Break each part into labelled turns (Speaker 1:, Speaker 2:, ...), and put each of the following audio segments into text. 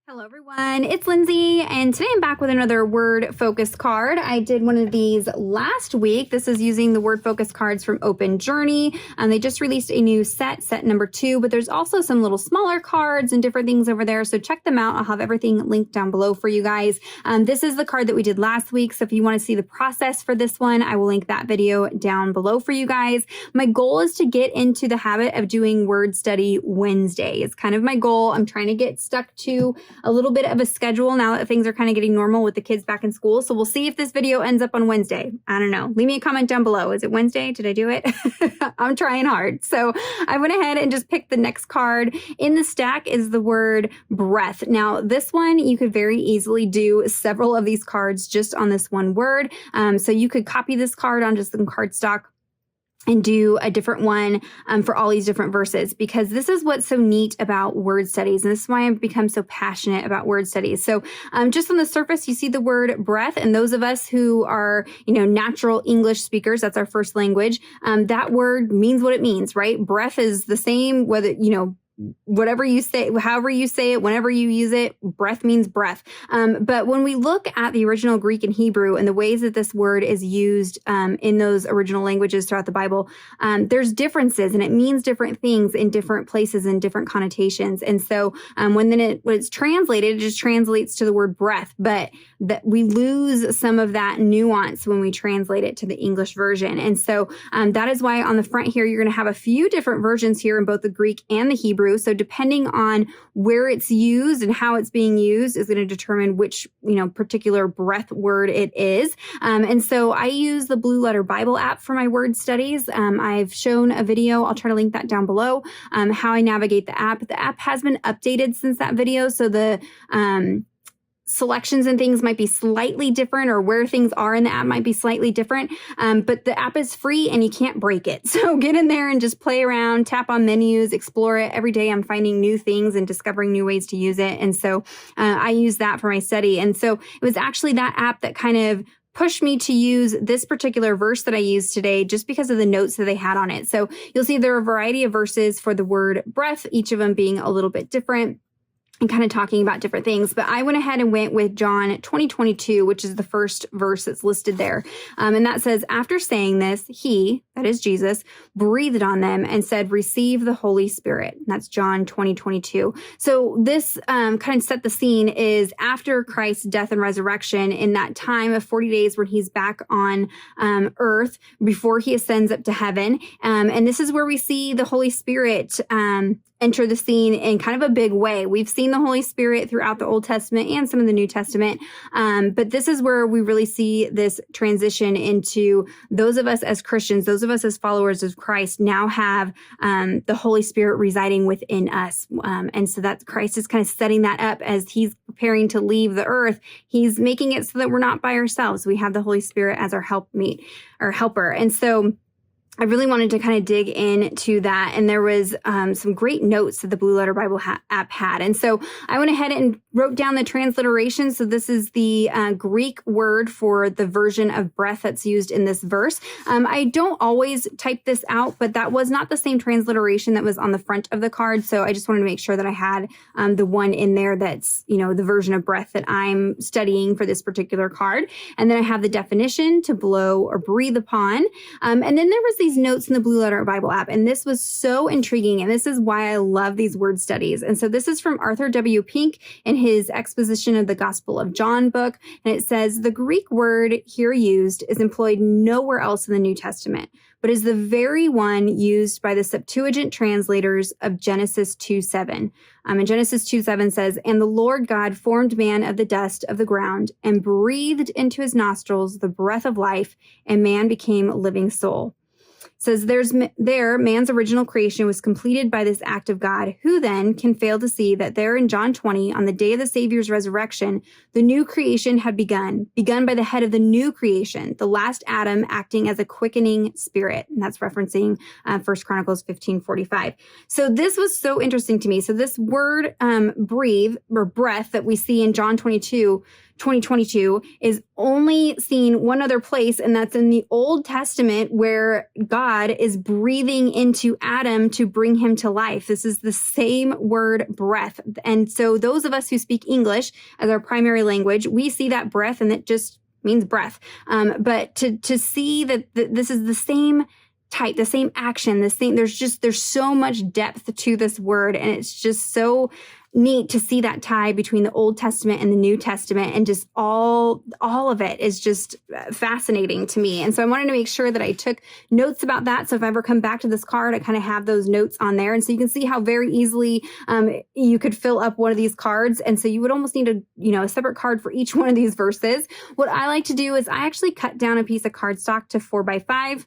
Speaker 1: Hello everyone, it's Lindsay, and today I'm back with another word focus card. I did one of these last week. This is using the word focus cards from Open Journey. They just released a new set number 2, but there's also some little smaller cards and different things over there, so check them out. I'll have everything linked down below for you guys. This is the card that we did last week, so if you want to see the process for this one, I will link that video down below for you guys. My goal is to get into the habit of doing word study Wednesday. It's kind of my goal. I'm trying to get stuck to a little bit of a schedule now that things are kind of getting normal with the kids back in school. So we'll see if this video ends up on Wednesday. I don't know. Leave me a comment down below. Is it Wednesday? Did I do it? I'm trying hard. So I went ahead and just picked the next card. In the stack is the word breath. Now this one, you could very easily do several of these cards just on this one word. So you could copy this card on just some cardstock and do a different one for all these different verses, because this is what's so neat about word studies. And this is why I've become so passionate about word studies. So just on the surface, you see the word breath, and those of us who are, natural English speakers, that's our first language, that word means what it means, right? Breath is the same, whether, whatever you say, however you say it, whenever you use it, breath means breath. But when we look at the original Greek and Hebrew and the ways that this word is used in those original languages throughout the Bible, there's differences, and it means different things in different places and different connotations. And so when it's translated, it just translates to the word breath, but that we lose some of that nuance when we translate it to the English version. And so that is why on the front here, you're going to have a few different versions here in both the Greek and the Hebrew. So depending on where it's used and how it's being used is going to determine which, particular breath word it is. And so I use the Blue Letter Bible app for my word studies. I've shown a video, I'll try to link that down below, how I navigate the app. The app has been updated since that video. So the, selections and things might be slightly different, or where things are in the app might be slightly different. But the app is free and you can't break it. So get in there and just play around, tap on menus, explore it. Every day I'm finding new things and discovering new ways to use it. And so I use that for my study. And so it was actually that app that kind of pushed me to use this particular verse that I used today just because of the notes that they had on it. So you'll see there are a variety of verses for the word breath, each of them being a little bit different and kind of talking about different things. But I went ahead and went with John 20:22, which is the first verse that's listed there. And that says, after saying this, he, that is Jesus, breathed on them and said, receive the Holy Spirit. And that's John 20:22. So this kind of set the scene is after Christ's death and resurrection, in that time of 40 days when he's back on earth before he ascends up to heaven. And this is where we see the Holy Spirit enter the scene in kind of a big way. We've seen the Holy Spirit throughout the Old Testament and some of the New Testament. But this is where we really see this transition into those of us as Christians, those of us as followers of Christ now have the Holy Spirit residing within us. And so that Christ is kind of setting that up as he's preparing to leave the earth. He's making it so that we're not by ourselves. We have the Holy Spirit as our helpmeet or helper. And so I really wanted to kind of dig into that. And there was some great notes that the Blue Letter Bible app had. And so I went ahead and wrote down the transliteration. So this is the Greek word for the version of breath that's used in this verse. I don't always type this out, but that was not the same transliteration that was on the front of the card. So I just wanted to make sure that I had the one in there that's, the version of breath that I'm studying for this particular card. And then I have the definition, to blow or breathe upon. And then there was these notes in the Blue Letter Bible app, and this was so intriguing, and this is why I love these word studies. And so this is from Arthur W. Pink in his exposition of the Gospel of John book, and it says, the Greek word here used is employed nowhere else in the New Testament, but is the very one used by the Septuagint translators of Genesis 2:7. And Genesis 2:7 says, and the Lord God formed man of the dust of the ground and breathed into his nostrils the breath of life, and man became a living soul. Says man's original creation was completed by this act of God. Who then can fail to see that there in John 20, on the day of the Savior's resurrection, the new creation had begun by the head of the new creation, the last Adam acting as a quickening spirit. And that's referencing 1 Chronicles 15:45. So this was so interesting to me. So this word breathe or breath that we see in John 22 2022 is only seen one other place, and that's in the Old Testament, where God is breathing into Adam to bring him to life. This is the same word, breath. And so those of us who speak English as our primary language, we see that breath and it just means breath. But to see that this is the same type, the same action, the same, there's so much depth to this word, and it's just so neat to see that tie between the Old Testament and the New Testament, and just all of it is just fascinating to me. And so I wanted to make sure that I took notes about that. So if I ever come back to this card, I kind of have those notes on there. And so you can see how very easily you could fill up one of these cards. And so you would almost need a separate card for each one of these verses. What I like to do is I actually cut down a piece of cardstock to 4x5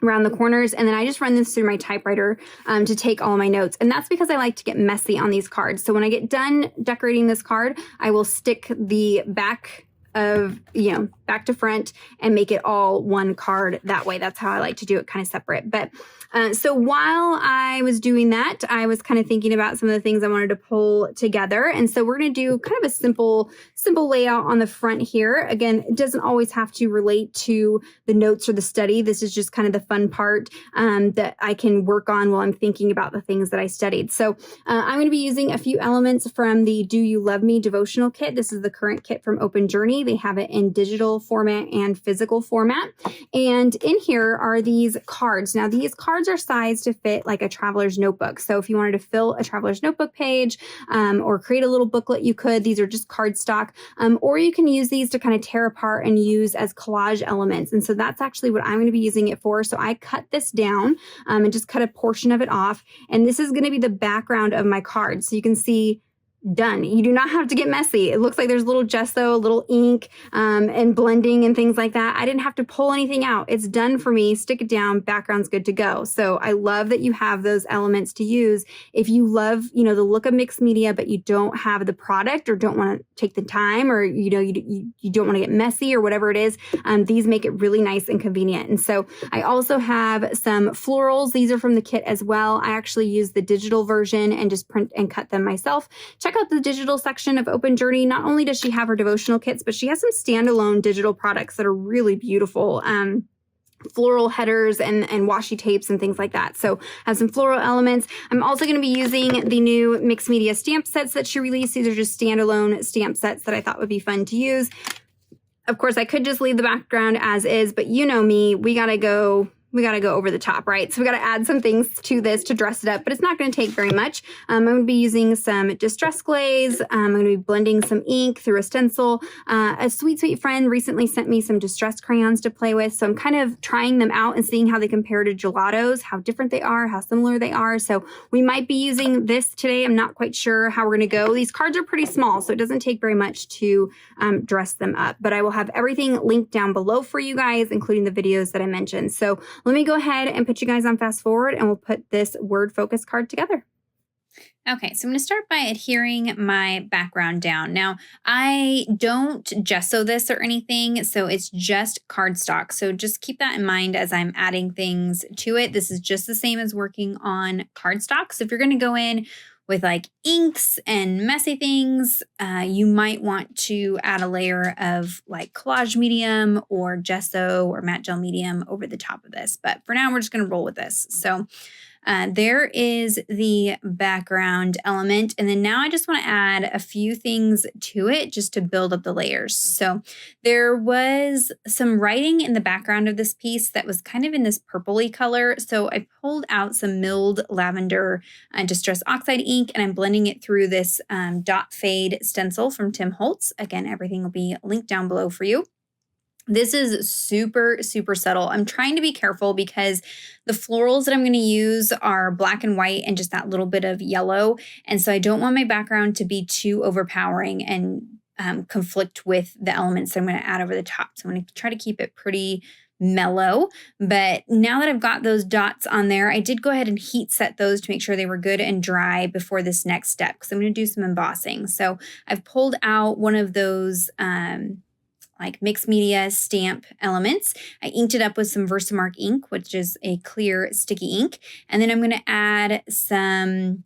Speaker 1: around the corners, and then I just run this through my typewriter to take all my notes. And that's because I like to get messy on these cards. So when I get done decorating this card, I will stick the back of, back to front and make it all one card that way. That's how I like to do it, kind of separate. But so while I was doing that, I was kind of thinking about some of the things I wanted to pull together. And so we're going to do kind of a simple layout on the front here. Again, it doesn't always have to relate to the notes or the study. This is just kind of the fun part that I can work on while I'm thinking about the things that I studied. So I'm going to be using a few elements from the Do You Love Me devotional kit. This is the current kit from Open Journey. They have it in digital format and physical format. And in here are these cards. Now, these cards are sized to fit like a traveler's notebook. So if you wanted to fill a traveler's notebook page or create a little booklet, you could. These are just cardstock. Or you can use these to kind of tear apart and use as collage elements. And so that's actually what I'm going to be using it for. So I cut this down and just cut a portion of it off. And this is going to be the background of my card. So you can see done. You do not have to get messy. It looks like there's a little gesso, a little ink, and blending and things like that. I didn't have to pull anything out. It's done for me. Stick it down. Background's good to go. So I love that you have those elements to use. If you love, the look of mixed media, but you don't have the product or don't want to take the time, or, you don't want to get messy or whatever it is, these make it really nice and convenient. And so I also have some florals. These are from the kit as well. I actually use the digital version and just print and cut them myself. Check out the digital section of Open Journey. Not only does she have her devotional kits, but she has some standalone digital products that are really beautiful. Floral headers and washi tapes and things like that. So I have some floral elements. I'm also going to be using the new mixed media stamp sets that she released. These are just standalone stamp sets that I thought would be fun to use. Of course, I could just leave the background as is, but you know me, we got to go over the top, right? So we got to add some things to this to dress it up, but it's not going to take very much. I'm going to be using some distress glaze. I'm going to be blending some ink through a stencil. A sweet friend recently sent me some distress crayons to play with. So I'm kind of trying them out and seeing how they compare to gelatos, how different they are, how similar they are. So we might be using this today. I'm not quite sure how we're going to go. These cards are pretty small, so it doesn't take very much to dress them up, but I will have everything linked down below for you guys, including the videos that I mentioned. So let me go ahead and put you guys on fast forward, and we'll put this word focus card together.
Speaker 2: Okay, so I'm going to start by adhering my background down. Now, I don't gesso this or anything, so it's just cardstock. So just keep that in mind as I'm adding things to it. This is just the same as working on cardstock. So if you're going to go in with like inks and messy things, you might want to add a layer of like collage medium or gesso or matte gel medium over the top of this. But for now, we're just going to roll with this. So there is the background element. And then now I just want to add a few things to it just to build up the layers. So there was some writing in the background of this piece that was kind of in this purpley color. So I pulled out some milled lavender Distress Oxide ink, and I'm blending it through this dot fade stencil from Tim Holtz. Again, everything will be linked down below for you. This is super subtle. I'm trying to be careful because the florals that I'm going to use are black and white and just that little bit of yellow. And so I don't want my background to be too overpowering and conflict with the elements that I'm going to add over the top. So I'm going to try to keep it pretty mellow. But now that I've got those dots on there, I did go ahead and heat set those to make sure they were good and dry before this next step, because I'm going to do some embossing. So I've pulled out one of those like mixed media stamp elements. I inked it up with some Versamark ink, which is a clear sticky ink. And then I'm going to add some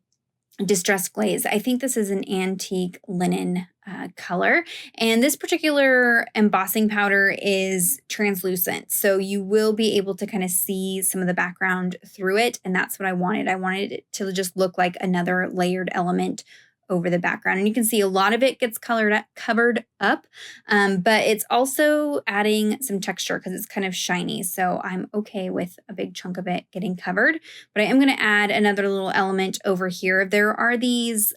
Speaker 2: distressed glaze. I think this is an antique linen color. And this particular embossing powder is translucent. So you will be able to kind of see some of the background through it. And that's what I wanted. I wanted it to just look like another layered element over the background. And you can see a lot of it gets covered up, but it's also adding some texture because it's kind of shiny. So I'm okay with a big chunk of it getting covered, but I am going to add another little element over here. There are these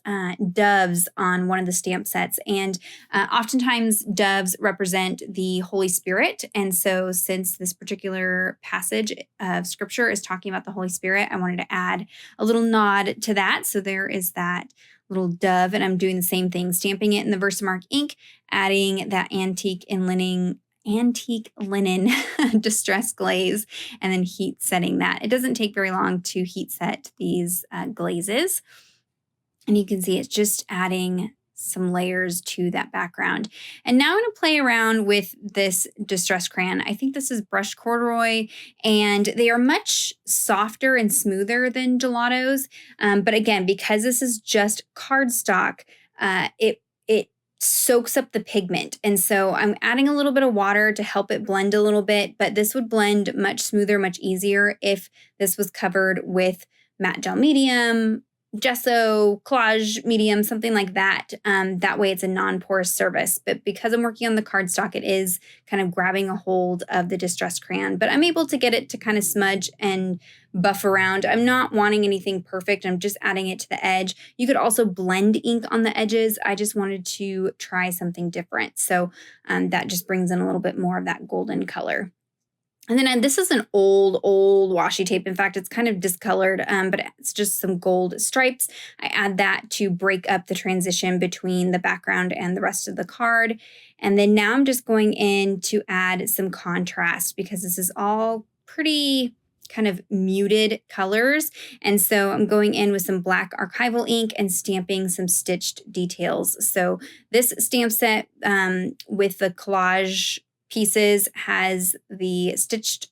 Speaker 2: doves on one of the stamp sets, and oftentimes doves represent the Holy Spirit. And so since this particular passage of scripture is talking about the Holy Spirit, I wanted to add a little nod to that. So there is that little dove, and I'm doing the same thing, stamping it in the Versamark ink, adding that antique linen distress glaze, and then heat setting that. It doesn't take very long to heat set these glazes. And you can see it's just adding some layers to that background. And now I'm going to play around with this distress crayon. I think this is brushed corduroy, and they are much softer and smoother than Gelato's. But again, because this is just cardstock, it soaks up the pigment. And so I'm adding a little bit of water to help it blend a little bit, but this would blend much smoother, much easier if this was covered with matte gel medium, gesso, collage medium, something like that. That way it's a non-porous surface. But because I'm working on the cardstock, it is kind of grabbing a hold of the distress crayon. But I'm able to get it to kind of smudge and buff around. I'm not wanting anything perfect. I'm just adding it to the edge. You could also blend ink on the edges. I just wanted to try something different. So that just brings in a little bit more of that golden color. And then this is an old washi tape. In fact, it's kind of discolored, but it's just some gold stripes. I add that to break up the transition between the background and the rest of the card. And then now I'm just going in to add some contrast because this is all pretty kind of muted colors. And so I'm going in with some black archival ink and stamping some stitched details. So this stamp set with the collage pieces has the stitched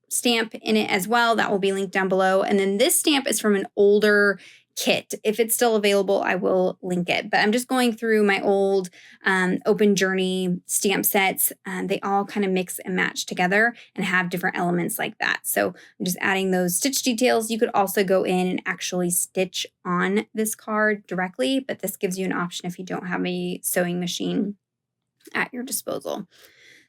Speaker 2: stamp in it as well. That will be linked down below. And then this stamp is from an older kit. If it's still available, I will link it. But I'm just going through my old Open Journey stamp sets. They all kind of mix and match together and have different elements like that. So I'm just adding those stitch details. You could also go in and actually stitch on this card directly, but this gives you an option if you don't have a sewing machine at your disposal.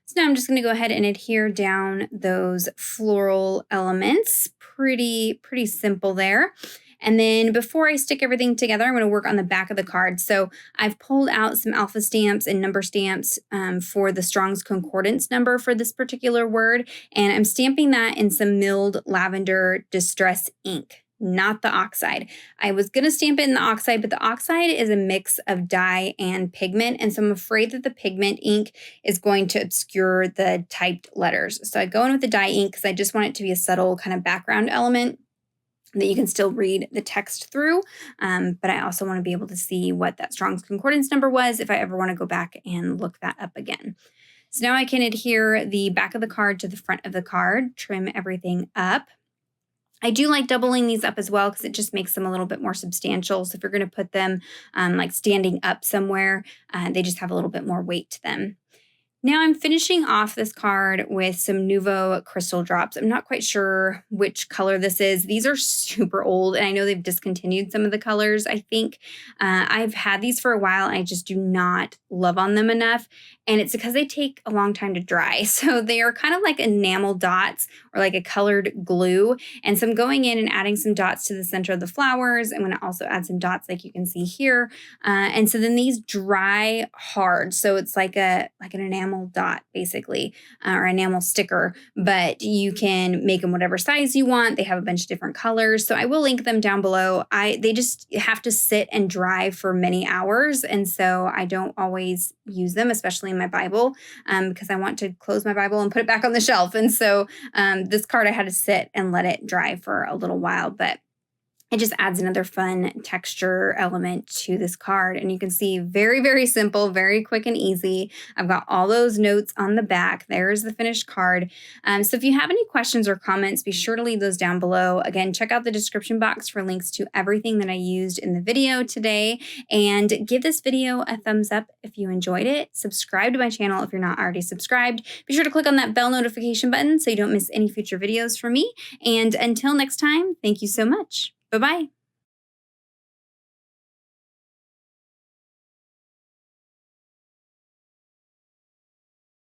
Speaker 2: So now I'm just going to go ahead and adhere down those floral elements. Pretty simple there. And then before I stick everything together, I'm going to work on the back of the card. So I've pulled out some alpha stamps and number stamps for the Strong's Concordance number for this particular word. And I'm stamping that in some milled lavender distress ink. Not the oxide. I was going to stamp it in the oxide, but the oxide is a mix of dye and pigment. And so I'm afraid that the pigment ink is going to obscure the typed letters. So I go in with the dye ink because I just want it to be a subtle kind of background element that you can still read the text through. But I also want to be able to see what that Strong's Concordance number was if I ever want to go back and look that up again. So now I can adhere the back of the card to the front of the card, trim everything up. I do like doubling these up as well because it just makes them a little bit more substantial. So if you're going to put them like standing up somewhere, they just have a little bit more weight to them. Now I'm finishing off this card with some Nouveau crystal drops. I'm not quite sure which color this is. These are super old, and I know they've discontinued some of the colors, I think. I've had these for a while, and I just do not love on them enough. And it's because they take a long time to dry. So they are kind of like enamel dots or like a colored glue. And so I'm going in and adding some dots to the center of the flowers. I'm going to also add some dots like you can see here. And so then these dry hard. So it's like an enamel dot basically, or enamel sticker, but you can make them whatever size you want. They have a bunch of different colors. So I will link them down below. They just have to sit and dry for many hours. And so I don't always use them, especially in my Bible, because I want to close my Bible and put it back on the shelf. And so this card I had to sit and let it dry for a little while, but it just adds another fun texture element to this card. And you can see very, very simple, very quick and easy. I've got all those notes on the back. There's the finished card. So if you have any questions or comments, be sure to leave those down below. Again, check out the description box for links to everything that I used in the video today. And give this video a thumbs up if you enjoyed it. Subscribe to my channel if you're not already subscribed. Be sure to click on that bell notification button so you don't miss any future videos from me. And until next time, thank you so much. Bye-bye.